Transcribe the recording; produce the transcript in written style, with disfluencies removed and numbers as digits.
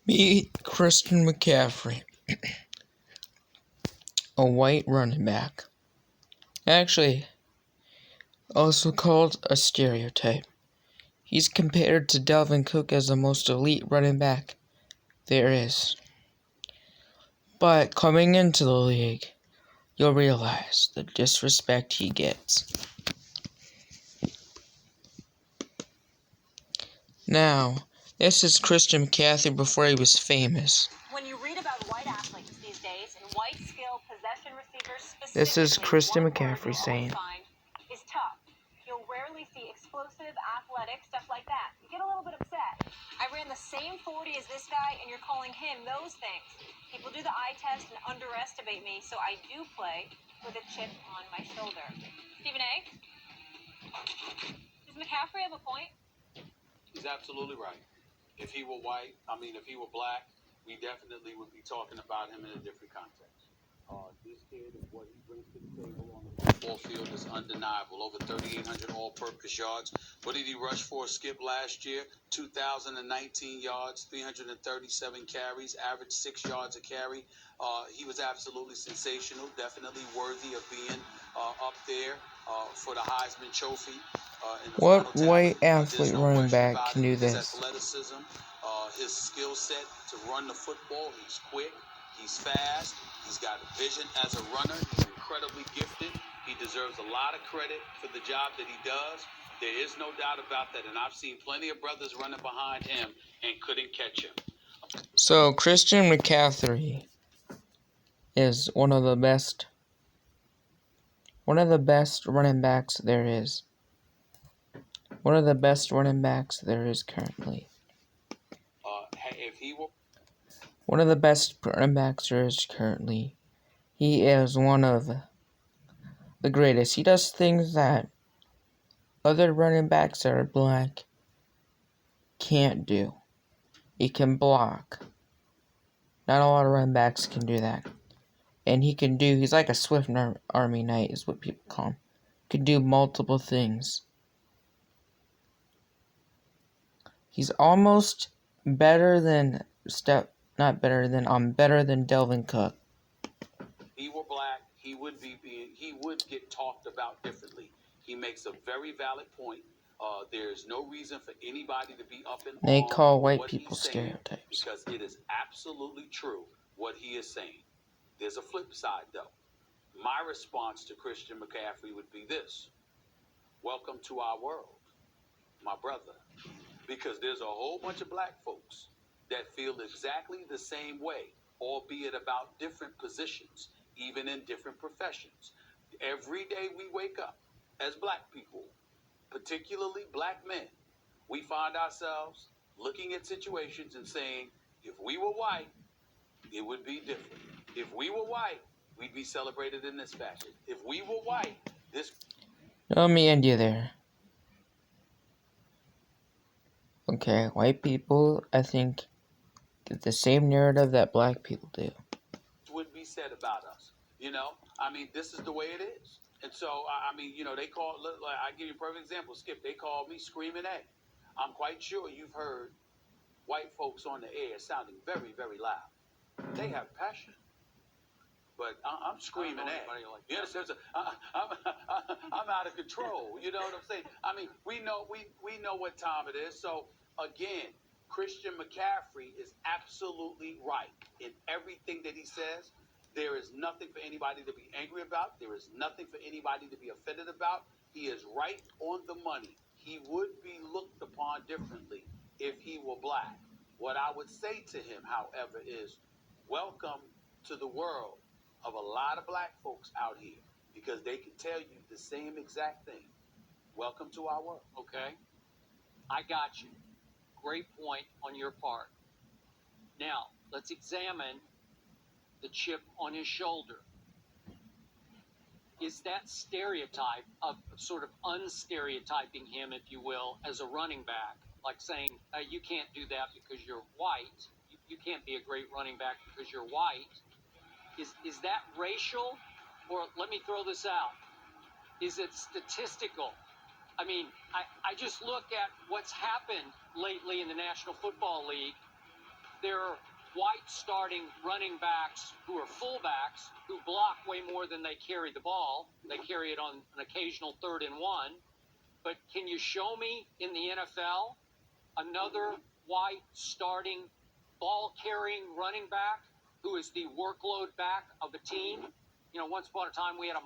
Meet Christian McCaffery, a white running back. Actually, also called a stereotype. He's compared to Dalvin Cook as the most elite running back there is. But coming into the league, you'll realize the disrespect he gets. Now, this is Christian McCaffery before he was famous. When you read about white athletes these days and white skill possession receivers specifically, This is Christian McCaffery saying, is tough. You'll rarely see explosive, athletic stuff like that. You get a little bit upset. I ran the same 40 as this guy, and you're calling him those things. People do the eye test and underestimate me, so I do play with a chip on my shoulder. Stephen A., does McCaffrey have a point? He's absolutely right. If he were white, if he were black, we definitely would be talking about him in a different context. This kid and what he brings to the table on the football field is undeniable. Over 3,800 all-purpose yards. What did he rush for, Skip, last year? 2,019 yards, 337 carries, average 6 yards a carry. He was absolutely sensational, definitely worthy of being up there for the Heisman Trophy. What white athlete running back can do this? His athleticism, his skill set to run the football. He's quick, he's fast, he's got a vision as a runner. He's incredibly gifted. He deserves a lot of credit for the job that he does. There is no doubt about that, and I've seen plenty of brothers running behind him and couldn't catch him. So Christian McCaffery is one of the best running backs there is. One of the best running backs there is currently. One of the best running backs there is currently. He is one of the greatest. He does things that other running backs that are black can't do. He can block. Not a lot of running backs can do that. And he's like a Swift Army Knight is what people call him. Can do multiple things. He's almost better than better than Dalvin Cook. If he were black, he would get talked about differently. He makes a very valid point. There's no reason for anybody to be up in They arms call with white what people he's saying, stereotypes. because it is absolutely true what he is saying. There's a flip side, though. My response to Christian McCaffrey would be this: welcome to our world, my brother. Because there's a whole bunch of black folks that feel exactly the same way, albeit about different positions, even in different professions. Every day we wake up as black people, particularly black men, we find ourselves looking at situations and saying, if we were white, it would be different. If we were white, we'd be celebrated in this fashion. If we were white, this... Let me end you there. Okay, white people, I think, get the same narrative that black people do. Would be said about us. This is the way it is. And so, they call, I give you a perfect example, Skip, they call me Screaming A. I'm quite sure you've heard white folks on the air sounding very, very loud. They have passion. But I'm screaming A. Yes, I'm out of control. You know what I'm saying? We know what time it is. So, again, Christian McCaffrey is absolutely right in everything that he says. There is nothing for anybody to be angry about. There is nothing for anybody to be offended about. He is right on the money. He would be looked upon differently if he were black. What I would say to him, however, is welcome to the world of a lot of black folks out here, because they can tell you the same exact thing. Welcome to our world. Okay, I got you. Great point on your part. Now, let's examine the chip on his shoulder. Is that stereotype of sort of unstereotyping him, if you will, as a running back? Like saying, you can't do that because you're white. You can't be a great running back because you're white. Is that racial? Or let me throw this out. Is it statistical? I just look at what's happened lately in the National Football League. There are white starting running backs who are fullbacks who block way more than they carry the ball. They carry it on an occasional 3rd and 1. But can you show me in the NFL another white starting ball carrying running back who is the workload back of a team? You know, once upon a time we had a